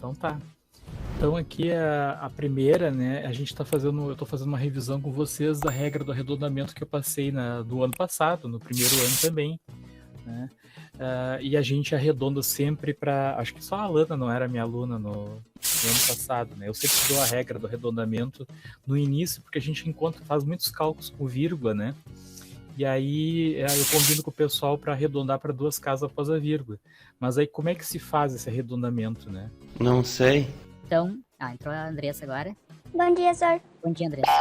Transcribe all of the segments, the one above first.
Então tá. Então aqui a primeira, né? Eu estou fazendo uma revisão com vocês da regra do arredondamento que eu passei do ano passado, no primeiro ano também, né? E a gente arredonda sempre para, acho que só a Alana não era minha aluna no ano passado, né? Eu sempre dou a regra do arredondamento no início, porque a gente faz muitos cálculos com vírgula, né? E aí eu combino com o pessoal para arredondar para 2 casas após a vírgula. Mas aí como é que se faz esse arredondamento, né? Não sei. Então, entrou a Andressa agora. Bom dia, senhor. Bom dia, Andressa.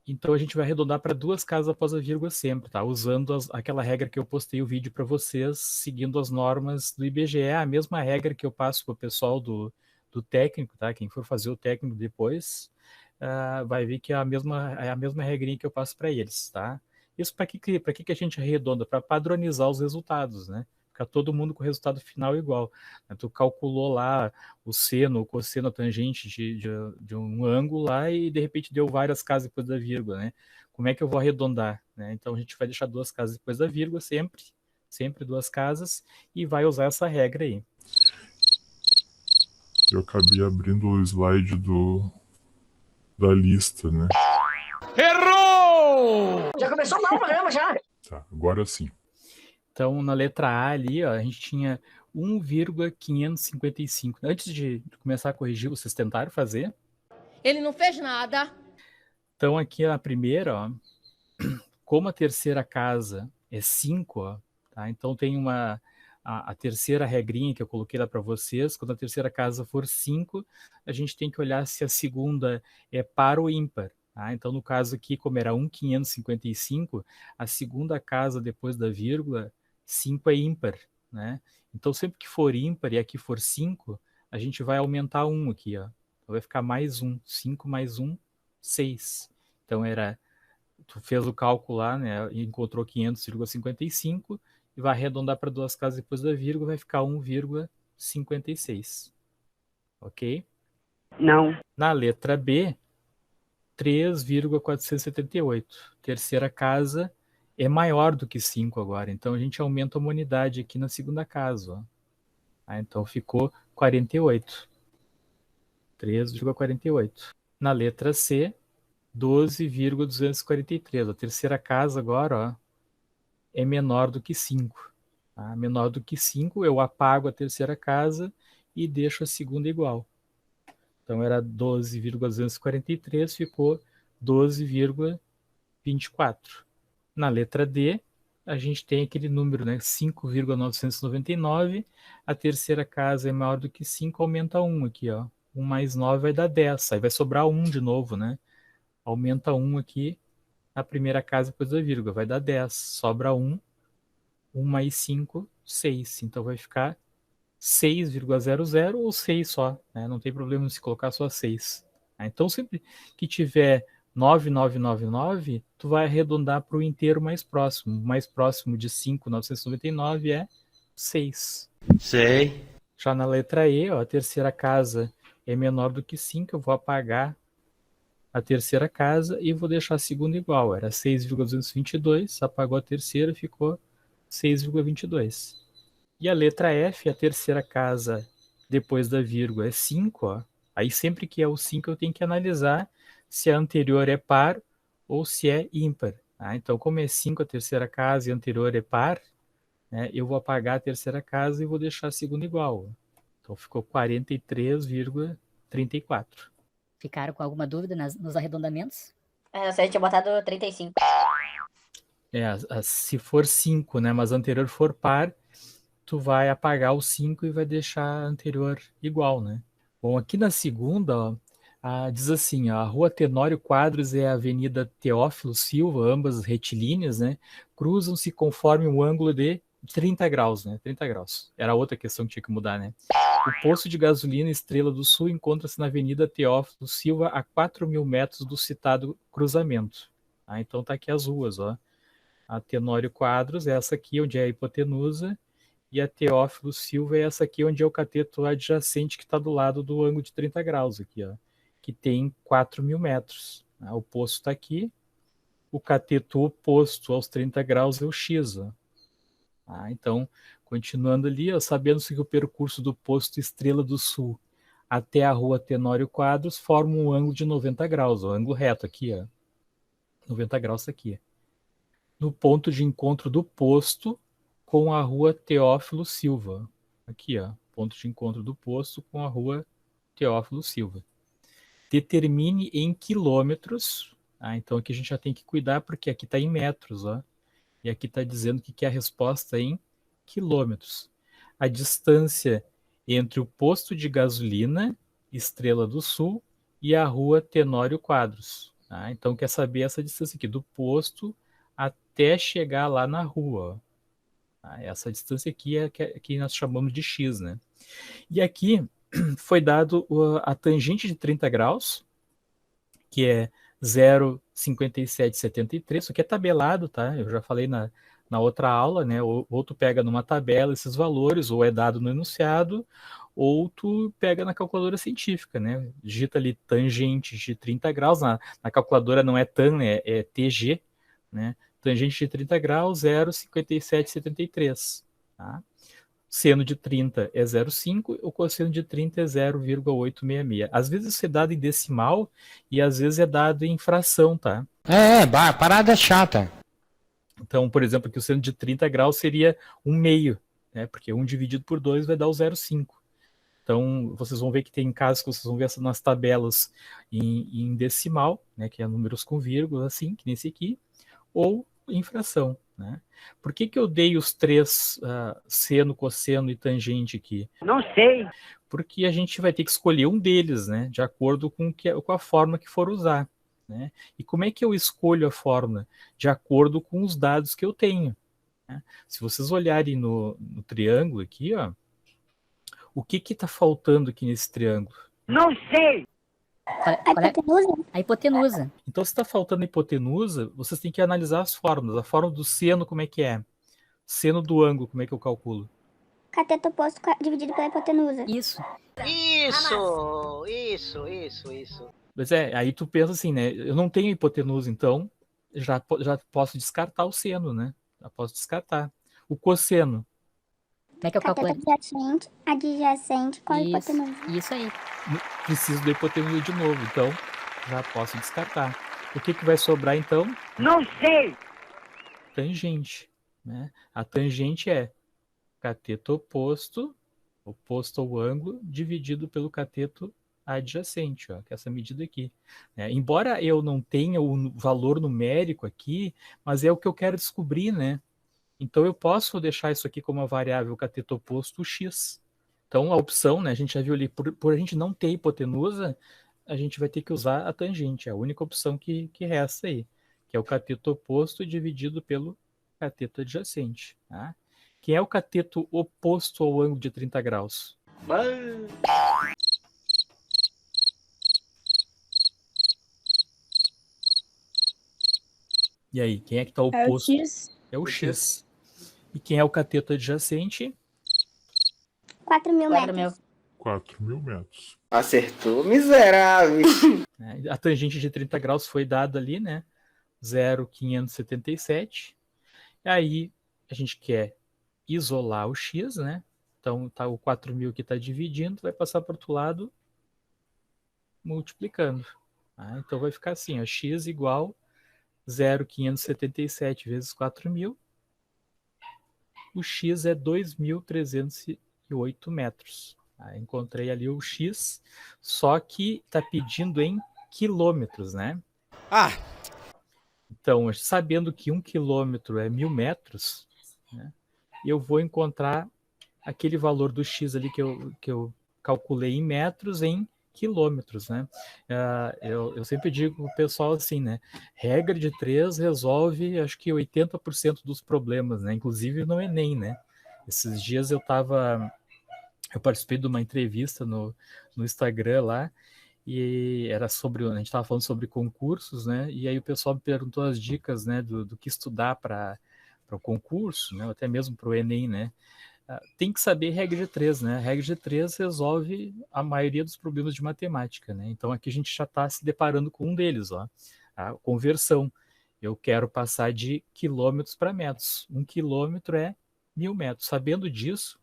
Então a gente vai arredondar para 2 casas após a vírgula sempre, tá? Usando aquela regra que eu postei o vídeo para vocês, seguindo as normas do IBGE, a mesma regra que eu passo para o pessoal do técnico, tá? Quem for fazer o técnico depois, vai ver que é a mesma regrinha que eu passo para eles, tá? Isso para que a gente arredonda? Para padronizar os resultados, né? Ficar todo mundo com o resultado final igual. Tu calculou lá o seno, o cosseno, a tangente de um ângulo lá e de repente deu várias casas depois da vírgula, né? Como é que eu vou arredondar? Né? Então a gente vai deixar 2 casas depois da vírgula sempre 2 casas, e vai usar essa regra aí. Eu acabei abrindo o slide da lista, né? Errou! Já começou mal o programa, já. Tá, agora sim. Então, na letra A ali, ó, a gente tinha 1,555. Antes de começar a corrigir, vocês tentaram fazer? Ele não fez nada. Então, aqui na primeira, ó, como a terceira casa é 5, ó, tá? Então tem a terceira regrinha que eu coloquei lá para vocês. Quando a terceira casa for 5, a gente tem que olhar se a segunda é par ou ímpar. Tá? Então, no caso aqui, como era 1,555, a segunda casa depois da vírgula, 5 é ímpar, né? Então, sempre que for ímpar e aqui for 5, a gente vai aumentar 1 aqui, ó. Então, vai ficar mais 1. 5 mais 1, 6. Então, tu fez o cálculo lá, né? E encontrou 500,55 e vai arredondar para 2 casas depois da vírgula, vai ficar 1,56. Ok? Não. Na letra B, 3,478. Terceira casa é maior do que 5 agora. Então, a gente aumenta uma unidade aqui na segunda casa. Ó. Então, ficou 48. 3,48. Na letra C, 12,243. A terceira casa agora, ó, é menor do que 5. Tá? Menor do que 5, eu apago a terceira casa e deixo a segunda igual. Então era 12,243, ficou 12,24. Na letra D, a gente tem aquele número, né? 5,999. A terceira casa é maior do que 5, aumenta 1 aqui, ó. 1 mais 9 vai dar 10. Aí vai sobrar 1 de novo, né? Aumenta 1 aqui, a primeira casa depois da vírgula, vai dar 10. Sobra 1. 1 mais 5, 6. Então vai ficar 6,00 ou 6 só. Né? Não tem problema se colocar só 6. Então sempre que tiver 9999, tu vai arredondar para o inteiro mais próximo. O mais próximo de 5,999 é 6. Sei. Já na letra E, ó, a terceira casa é menor do que 5, eu vou apagar a terceira casa e vou deixar a segunda igual. Era 6,222, apagou a terceira, ficou 6,22. E a letra F, a terceira casa depois da vírgula é 5, ó. Aí sempre que é o 5 eu tenho que analisar se a anterior é par ou se é ímpar. Tá? Então, como é 5 a terceira casa e a anterior é par, né, eu vou apagar a terceira casa e vou deixar a segunda igual. Ó. Então ficou 43,34. Ficaram com alguma dúvida nos arredondamentos? Se a gente tinha botado 35. Se for 5, né, mas a anterior for par, tu vai apagar o 5 e vai deixar a anterior igual, né? Bom, aqui na segunda, ó, diz assim, ó, a Rua Tenório Quadros e a Avenida Teófilo Silva, ambas retilíneas, né, cruzam-se conforme um ângulo de 30 graus, né? 30 graus. Era outra questão que tinha que mudar, né? O posto de gasolina Estrela do Sul encontra-se na Avenida Teófilo Silva, a 4.000 metros do citado cruzamento. Então tá aqui as ruas, ó. A Tenório Quadros, essa aqui onde é a hipotenusa, e a Teófilo Silva é essa aqui, onde é o cateto adjacente que está do lado do ângulo de 30 graus aqui, ó, que tem 4.000 metros. O posto está aqui, o cateto oposto aos 30 graus é o X. Ó. Então, continuando ali, ó, sabendo-se que o percurso do posto Estrela do Sul até a rua Tenório Quadros forma um ângulo de 90 graus, ó, ângulo reto aqui, ó. 90 graus tá aqui. No ponto de encontro do posto com a rua Teófilo Silva. Aqui, ó, ponto de encontro do posto com a rua Teófilo Silva. Determine em quilômetros. Então aqui a gente já tem que cuidar, porque aqui está em metros, ó. E aqui está dizendo que a resposta é em quilômetros. A distância entre o posto de gasolina Estrela do Sul e a rua Tenório Quadros. Então quer saber essa distância aqui, do posto até chegar lá na rua. Essa distância aqui é que nós chamamos de X, né? E aqui foi dado a tangente de 30 graus, que é 0,5773. Isso aqui é tabelado, tá? Eu já falei na outra aula, né? Ou tu pega numa tabela esses valores, ou é dado no enunciado, ou tu pega na calculadora científica, né? Digita ali tangente de 30 graus, na calculadora não é tan, é TG, né? Tangente de 30 graus, 0,5773, tá? Seno de 30 é 0,5, o cosseno de 30 é 0,866. Às vezes isso é dado em decimal e às vezes é dado em fração, tá? Parada chata. Então, por exemplo, aqui o seno de 30 graus seria 1/2, né? Porque 1 dividido por 2 vai dar o 0,5. Então, vocês vão ver que tem casos que vocês vão ver nas tabelas em decimal, né? Que é números com vírgula, assim, que nesse aqui, ou em fração, né? Por que eu dei os três, seno, cosseno e tangente aqui? Não sei. Porque a gente vai ter que escolher um deles, né? De acordo com a forma que for usar, né? E como é que eu escolho a fórmula? De acordo com os dados que eu tenho, né? Se vocês olharem no triângulo aqui, ó, o que está faltando aqui nesse triângulo? Não sei. A hipotenusa. Então, se está faltando a hipotenusa, vocês têm que analisar as fórmulas. A fórmula do seno, como é que é? Seno do ângulo, como é que eu calculo? Cateto oposto dividido pela hipotenusa. Isso. Isso. Mas aí tu pensa assim, né? Eu não tenho hipotenusa, então já posso descartar o seno, né? Já posso descartar. O cosseno. Como é que eu calculo? Cateto adjacente com a hipotenusa. Isso aí. Preciso da hipotenusa de novo, então já posso descartar. O que vai sobrar, então? Não sei. Tangente, né? A tangente é cateto oposto ao ângulo, dividido pelo cateto adjacente, ó, que é essa medida aqui. Embora eu não tenha o valor numérico aqui, mas é o que eu quero descobrir, né? Então eu posso deixar isso aqui como uma variável cateto oposto x. Então a opção, né, a gente já viu ali, por a gente não ter hipotenusa, a gente vai ter que usar a tangente, é a única opção que resta aí, que é o cateto oposto dividido pelo cateto adjacente. Tá? Quem é o cateto oposto ao ângulo de 30 graus? E aí, quem é que está oposto? É o X. E quem é o cateto adjacente? 4.000 metros. 4.000 metros. Acertou, miserável. A tangente de 30 graus foi dada ali, né? 0,577. E aí, a gente quer isolar o X, né? Então, tá o 4.000 que está dividindo, vai passar para o outro lado, multiplicando. Então, vai ficar assim, ó, X igual 0,577 vezes 4.000. O X é 2.308 metros. Encontrei ali o X, só que está pedindo em quilômetros, né? Então, sabendo que 1 quilômetro é 1.000 metros, né, eu vou encontrar aquele valor do X ali que eu calculei em metros em quilômetros, né? Eu sempre digo para o pessoal assim, né? Regra de 3 resolve, acho que 80% dos problemas, né? Inclusive no Enem, né? Esses dias eu participei de uma entrevista no Instagram lá, e era a gente estava falando sobre concursos, né? E aí o pessoal me perguntou as dicas, né? Do que estudar para o concurso, né? Até mesmo para o Enem, né? tem que saber regra de 3, né? A regra de 3 resolve a maioria dos problemas de matemática, né? Então aqui a gente já está se deparando com um deles, ó, a conversão. Eu quero passar de quilômetros para metros. 1 quilômetro é 1.000 metros. Sabendo disso,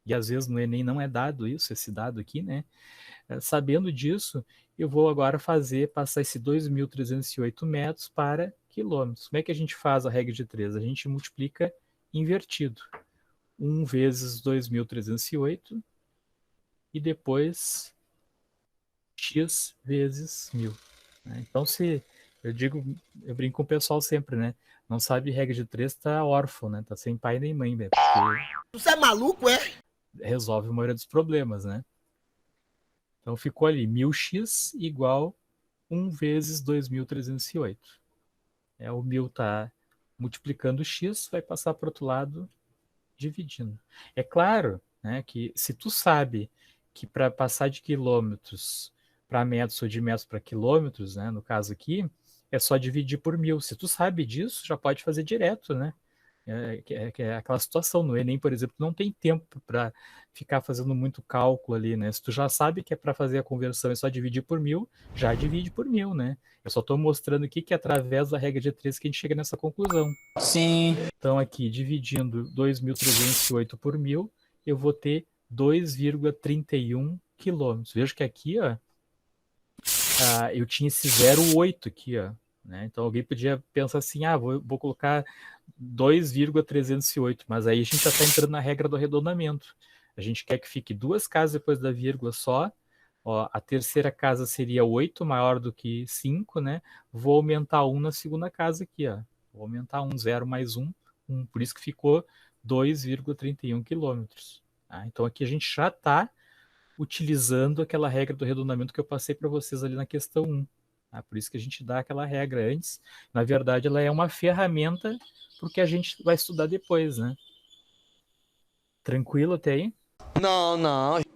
e às vezes no Enem não é dado isso, esse dado aqui, né? Sabendo disso, eu vou agora passar esse 2.308 metros para quilômetros. Como é que a gente faz a regra de 3? A gente multiplica invertido. 1 vezes 2.308 e depois x vezes 1.000. Né? Então, se eu brinco com o pessoal sempre, né? Não sabe regra de 3, tá órfão, né? Tá sem pai nem mãe, né? Porque Você é maluco, é? resolve a maioria dos problemas, né? Então ficou ali 1.000x igual 1 vezes 2.308. O 1.000 tá multiplicando x, vai passar para o outro lado dividindo. É claro, né, que se tu sabe que para passar de quilômetros para metros ou de metros para quilômetros, né, no caso aqui, é só dividir por 1.000. Se tu sabe disso, já pode fazer direto, né? É aquela situação. No Enem, por exemplo, não tem tempo para ficar fazendo muito cálculo ali, né? Se tu já sabe que é para fazer a conversão é só dividir por 1.000, já divide por 1.000, né? Eu só estou mostrando aqui que é através da regra de 3 que a gente chega nessa conclusão. Sim. Então aqui, dividindo 2.308 por 1.000, eu vou ter 2,31 quilômetros. Veja que aqui, ó, eu tinha esse 0,8 aqui, ó. Né? Então alguém podia pensar assim, vou colocar 2,308, mas aí a gente já está entrando na regra do arredondamento. A gente quer que fique 2 casas depois da vírgula só. Ó, a terceira casa seria 8, maior do que 5, né? Vou aumentar 1 na segunda casa aqui, ó. Vou aumentar 1, 0 mais 1, 1. Por isso que ficou 2,31 quilômetros. Tá? Então aqui a gente já está utilizando aquela regra do arredondamento que eu passei para vocês ali na questão 1. Tá? Por isso que a gente dá aquela regra antes. Na verdade, ela é uma ferramenta porque a gente vai estudar depois, né? Tranquilo até aí? Não.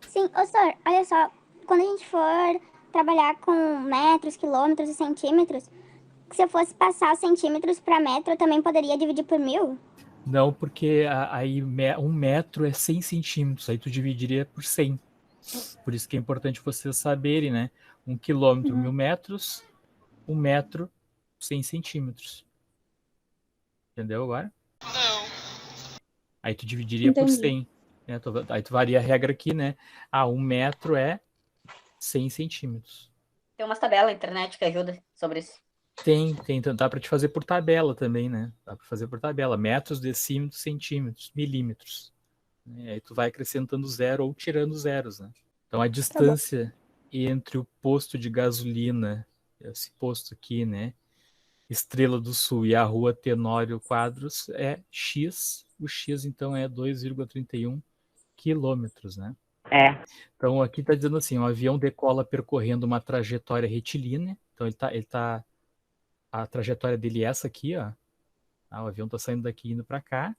Sim, ô senhor, olha só, quando a gente for trabalhar com metros, quilômetros e centímetros, se eu fosse passar os centímetros para metro, eu também poderia dividir por 1.000? Não, porque aí 1 metro é 100 centímetros, aí tu dividiria por 100. Por isso que é importante vocês saberem, né? 1 quilômetro, 1.000 metros, 1 metro, 100 centímetros. Entendeu agora? Não. Aí tu dividiria por 100. Né? Aí tu varia a regra aqui, né? 1 metro é 100 centímetros. Tem umas tabelas na internet que ajudam sobre isso. Tem, dá para te fazer por tabela também, né? Dá para fazer por tabela. Metros, decímetros, centímetros, milímetros. Aí tu vai acrescentando 0 ou tirando zeros, né? Então a distância entre o posto de gasolina, esse posto aqui, né? Estrela do Sul e a rua Tenório Quadros é X. O X, então, é 2,31 quilômetros, né? Então aqui está dizendo assim, o avião decola percorrendo uma trajetória retilínea. Então a trajetória dele é essa aqui, ó. O avião está saindo daqui indo para cá,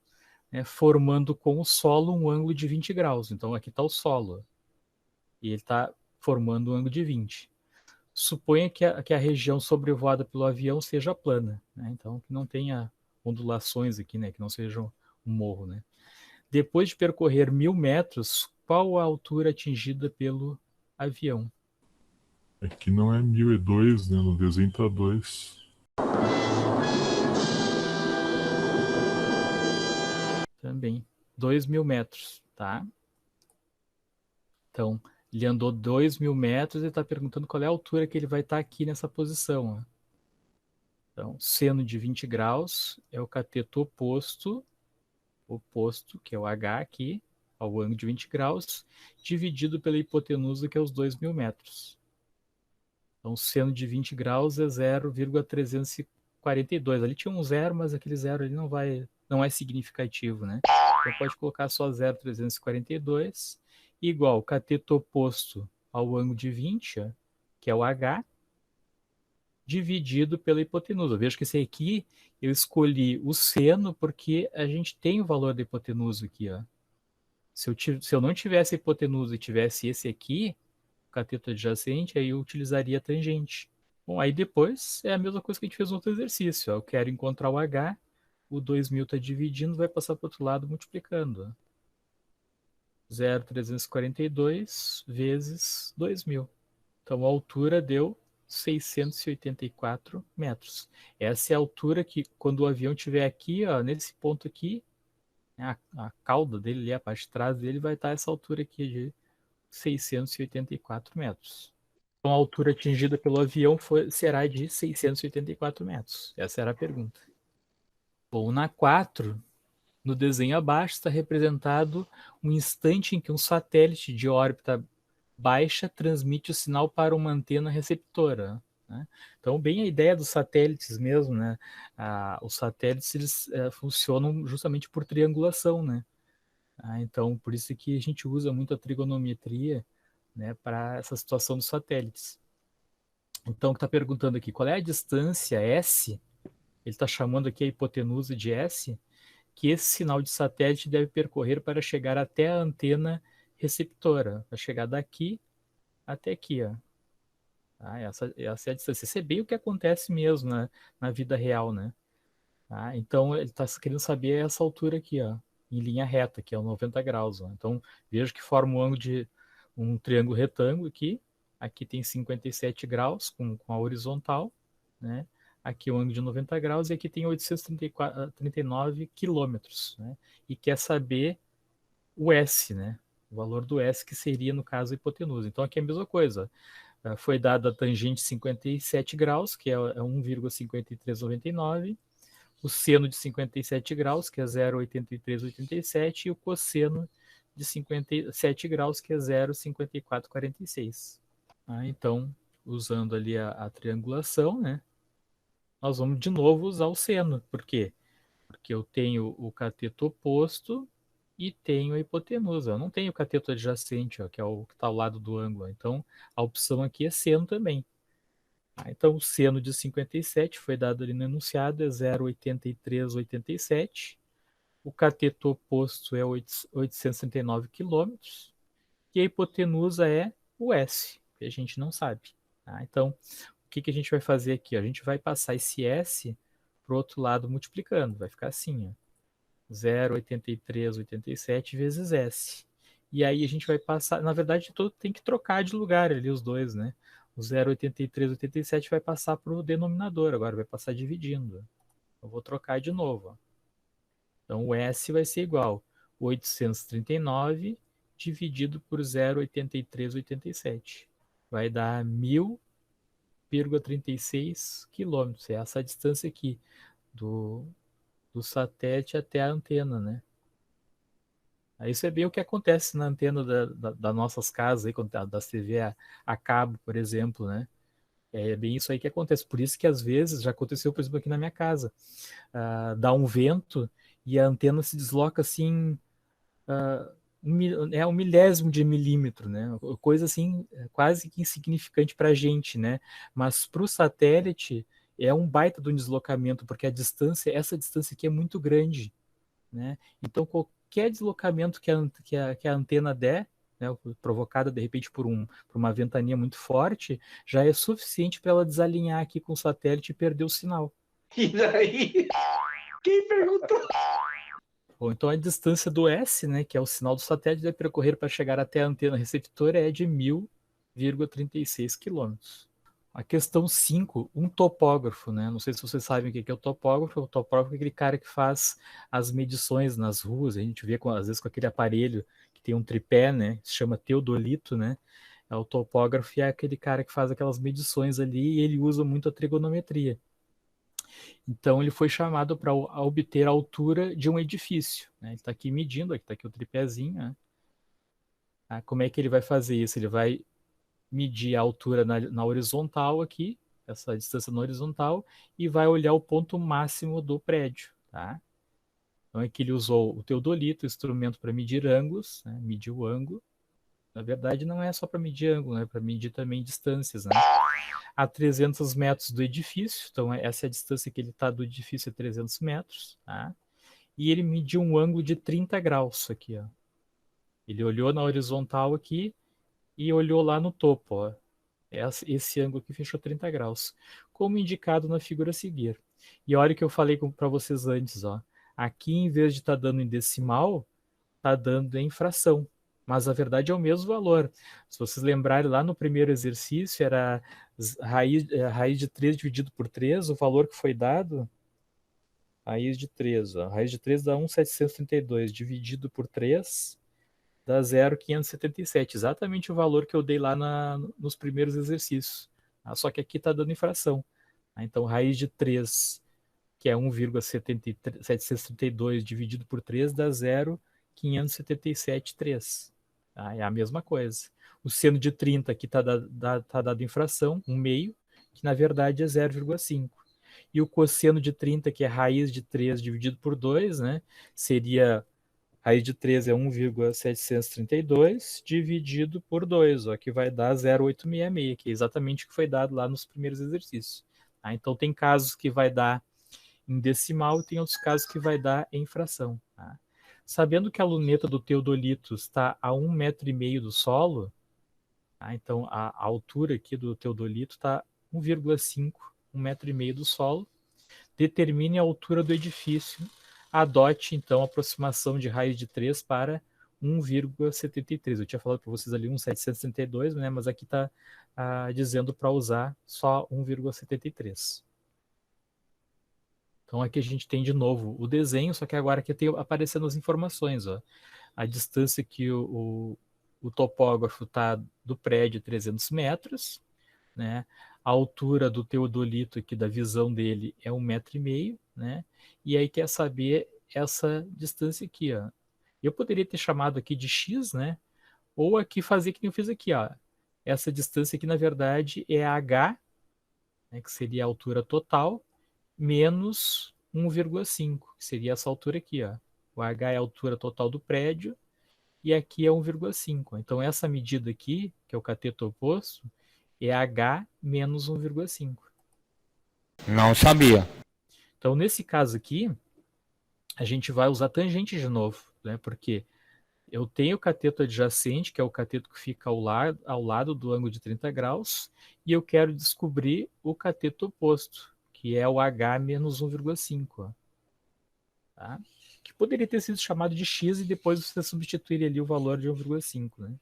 né, formando com o solo um ângulo de 20 graus. Então aqui está o solo. E ele está formando um ângulo de 20. Suponha que a região sobrevoada pelo avião seja plana, né? Então que não tenha ondulações aqui, né? Que não seja um morro, né? Depois de percorrer 1.000 metros, qual a altura atingida pelo avião? Aqui não é 1.000, é 2, né? No desenho tá 2. Também. 2.000 metros, tá? Então, ele andou 2.000 metros e está perguntando qual é a altura que ele vai estar aqui nessa posição. Ó. Então, seno de 20 graus é o cateto oposto, que é o H aqui, ao ângulo de 20 graus, dividido pela hipotenusa, que é os 2.000 metros. Então, seno de 20 graus é 0,342. Ali tinha um zero, mas aquele zero ali não é significativo, né? Então, pode colocar só 0,342, igual o cateto oposto ao ângulo de 20, que é o H, dividido pela hipotenusa. Veja que esse aqui eu escolhi o seno porque a gente tem o valor da hipotenusa aqui. Ó. Se eu não tivesse a hipotenusa e tivesse esse aqui, o cateto adjacente, aí eu utilizaria a tangente. Bom, aí depois é a mesma coisa que a gente fez no outro exercício. Ó. Eu quero encontrar o H, o 2.000 está dividindo, vai passar para o outro lado multiplicando. Ó. 0,342 vezes 2.000. Então, a altura deu 684 metros. Essa é a altura que, quando o avião estiver aqui, ó, nesse ponto aqui, a cauda dele, ali, a parte de trás dele, vai estar essa altura aqui de 684 metros. Então, a altura atingida pelo avião será de 684 metros. Essa era a pergunta. Bom, na 4, no desenho abaixo, está representado um instante em que um satélite de órbita baixa transmite o sinal para uma antena receptora. Né? Então, bem a ideia dos satélites mesmo, né? Os satélites eles, funcionam justamente por triangulação, né? Então, por isso que a gente usa muito a trigonometria, né, para essa situação dos satélites. Então, está perguntando aqui, qual é a distância S? Ele está chamando aqui a hipotenusa de S, que esse sinal de satélite deve percorrer para chegar até a antena receptora, para chegar daqui até aqui, ó. Essa é a distância. Isso é bem o que acontece mesmo na vida real, né? Então, ele está querendo saber essa altura aqui, ó, em linha reta, que é o 90 graus. Ó. Então, veja que forma um ângulo de um triângulo retângulo aqui. Aqui tem 57 graus com a horizontal, né? Aqui o ângulo de 90 graus e aqui tem 839 quilômetros, né? E quer saber o S, né? O valor do S, que seria, no caso, a hipotenusa. Então, aqui é a mesma coisa. Foi dada a tangente 57 graus, que é 1,5399, o seno de 57 graus, que é 0,8387, e o cosseno de 57 graus, que é 0,5446. Então, usando ali a triangulação, né? Nós vamos de novo usar o seno. Por quê? Porque eu tenho o cateto oposto e tenho a hipotenusa. Eu não tenho o cateto adjacente, ó, que é o que está ao lado do ângulo. Então, a opção aqui é seno também. Então, o seno de 57 foi dado ali no enunciado, é 0,8387. O cateto oposto é 839 quilômetros. E a hipotenusa é o S, que a gente não sabe. Então, o que a gente vai fazer aqui? A gente vai passar esse S para o outro lado multiplicando. Vai ficar assim, ó. 0,8387 vezes S. E aí a gente vai passar... Na verdade, tem que trocar de lugar ali os dois, né? O 0,8387 vai passar para o denominador, agora vai passar dividindo. Eu vou trocar de novo. Ó. Então, o S vai ser igual a 839 dividido por 0,8387. Vai dar 1.000,36 quilômetros. É essa a distância aqui do satélite até a antena, né? Isso é bem o que acontece na antena das nossas casas, aí, das TV a cabo, por exemplo, né? É bem isso aí que acontece. Por isso que, às vezes, já aconteceu, por exemplo, aqui na minha casa. Dá um vento e a antena se desloca, assim, um milésimo de milímetro, né? Coisa, assim, quase que insignificante para a gente, né? Mas para o satélite é um baita de um deslocamento, porque essa distância aqui é muito grande, né? Então, qualquer deslocamento que a antena der, né, provocada de repente por uma ventania muito forte, já é suficiente para ela desalinhar aqui com o satélite e perder o sinal. E daí? Quem perguntou? Bom, então a distância do S, né, que é o sinal do satélite, deve percorrer para chegar até a antena receptora é de 1.000,36 quilômetros. A questão 5, um topógrafo, né? Não sei se vocês sabem o que é o topógrafo. O topógrafo é aquele cara que faz as medições nas ruas. A gente vê, às vezes, com aquele aparelho que tem um tripé, né? Se chama teodolito, né? O topógrafo é aquele cara que faz aquelas medições ali e ele usa muito a trigonometria. Então, ele foi chamado para obter a altura de um edifício, né? Ele está aqui medindo, aqui está aqui o tripézinho, né? Como é que ele vai fazer isso? Ele vai medir a altura na horizontal aqui, essa distância na horizontal, e vai olhar o ponto máximo do prédio, tá? Então aqui ele usou o teodolito, o instrumento para medir ângulos, né? Medir o ângulo. Na verdade não é só para medir ângulo, é para medir também distâncias, né? A 300 metros do edifício, então essa é a distância que ele está do edifício, é 300 metros, tá? E ele mediu um ângulo de 30 graus aqui, ó. Ele olhou na horizontal aqui, e olhou lá no topo, ó. Esse ângulo aqui fechou 30 graus, como indicado na figura a seguir. E olha o que eu falei para vocês antes, ó. Aqui, em vez de estar dando em decimal, está dando em fração. mas a verdade é o mesmo valor. Se vocês lembrarem, lá no primeiro exercício, era raiz de 3 dividido por 3, o valor que foi dado, raiz de 3, ó, raiz de 3 dá 1.732, dividido por 3, dá 0,577, exatamente o valor que eu dei lá nos primeiros exercícios. Só que aqui está dando infração. Então, raiz de 3, que é 1,732 dividido por 3, dá 0,577,3. É a mesma coisa. O seno de 30 aqui está dado infração, 1/2, que na verdade é 0,5. E o cosseno de 30, que é raiz de 3 dividido por 2, né, seria... Raiz de 3 é 1,732 dividido por 2, ó, que vai dar 0,866, que é exatamente o que foi dado lá nos primeiros exercícios. Então, tem casos que vai dar em decimal e tem outros casos que vai dar em fração. Tá? Sabendo que a luneta do teodolito está a 1,5 metro do solo, tá? Então, a altura aqui do teodolito está 1,5 metro do solo, determine a altura do edifício. Adote, então, a aproximação de raiz de 3 para 1,73. Eu tinha falado para vocês ali 1.732, né? Mas aqui está dizendo para usar só 1,73. Então, aqui a gente tem de novo o desenho, só que agora aqui tem aparecendo as informações. Ó. A distância que o topógrafo está do prédio 300 metros, né? A altura do teodolito aqui, da visão dele, é 1,5 metro, né? E aí quer saber essa distância aqui, ó. Eu poderia ter chamado aqui de x, né? Ou aqui fazer que nem eu fiz aqui, ó. Essa distância aqui, na verdade, é a h, né, que seria a altura total, menos 1,5, que seria essa altura aqui, ó. O h é a altura total do prédio, e aqui é 1,5. Então, essa medida aqui, que é o cateto oposto, é h menos 1,5. Não sabia. Então, nesse caso aqui, a gente vai usar tangente de novo, né? Porque eu tenho o cateto adjacente, que é o cateto que fica ao lado do ângulo de 30 graus, e eu quero descobrir o cateto oposto, que é o h menos 1,5. Tá? Que poderia ter sido chamado de x e depois você substituir ali o valor de 1,5. Né?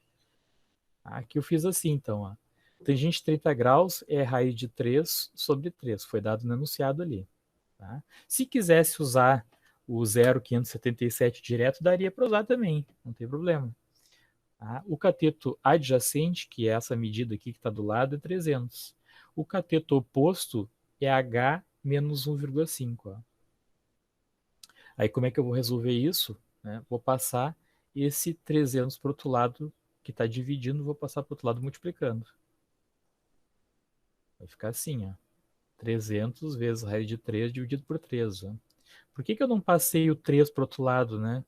Aqui eu fiz assim, então. Ó. Tangente de 30 graus é raiz de 3 sobre 3. Foi dado no enunciado ali. Tá? Se quisesse usar o 0,577 direto, daria para usar também. Não tem problema. Tá? O cateto adjacente, que é essa medida aqui que está do lado, é 300. O cateto oposto é h menos 1,5. Aí como é que eu vou resolver isso? Né? Vou passar esse 300 para o outro lado, que está dividindo, vou passar para o outro lado multiplicando. Vai ficar assim, ó. 300 vezes raiz de 3 dividido por 3. Ó. Por que eu não passei o 3 para o outro lado, né?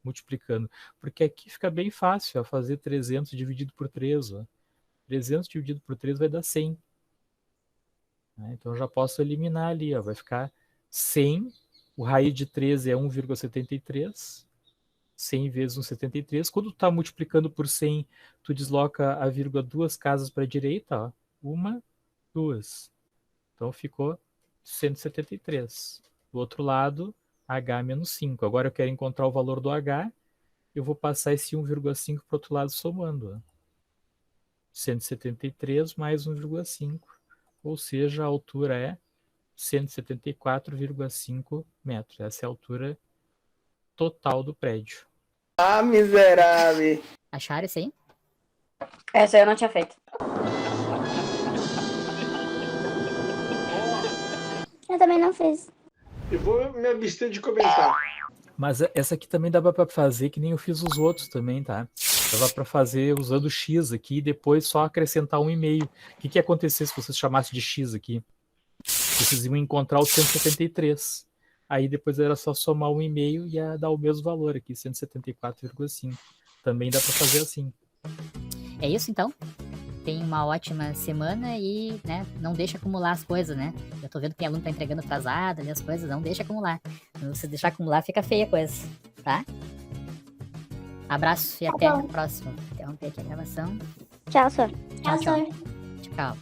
Multiplicando? Porque aqui fica bem fácil, ó, fazer 300 dividido por 3. Ó. 300 dividido por 3 vai dar 100. Então eu já posso eliminar ali, ó. Vai ficar 100. O raiz de 3 é 1,73. 100 vezes 1,73. Quando tu está multiplicando por 100, tu desloca a vírgula 2 casas para a direita. Ó. 1, 2. Então ficou 173. Do outro lado, h menos 5. Agora eu quero encontrar o valor do h. Eu vou passar esse 1,5 para o outro lado somando. Ó. 173 mais 1,5. Ou seja, a altura é 174,5 metros. Essa é a altura total do prédio. Ah, miserável. Acharam isso aí? Essa eu não tinha feito. Eu também não fiz. Eu vou me abster de comentar. Mas essa aqui também dava para fazer que nem eu fiz os outros também, tá? Dava para fazer usando x aqui e depois só acrescentar 1,5. O que ia acontecer se vocês chamassem de x aqui? Vocês iam encontrar o 173. Aí depois era só somar 1,5 e ia dar o mesmo valor aqui, 174,5. Também dá para fazer assim. É isso então? Tenha uma ótima semana e, né, não deixa acumular as coisas, né? Eu tô vendo que tem aluno que tá entregando atrasado ali as coisas, não deixa acumular. Se você deixar acumular, fica feia a coisa, tá? Abraço e até a próxima. Interromper aqui a gravação. Tchau, senhor. Tchau, tchau. Tchau.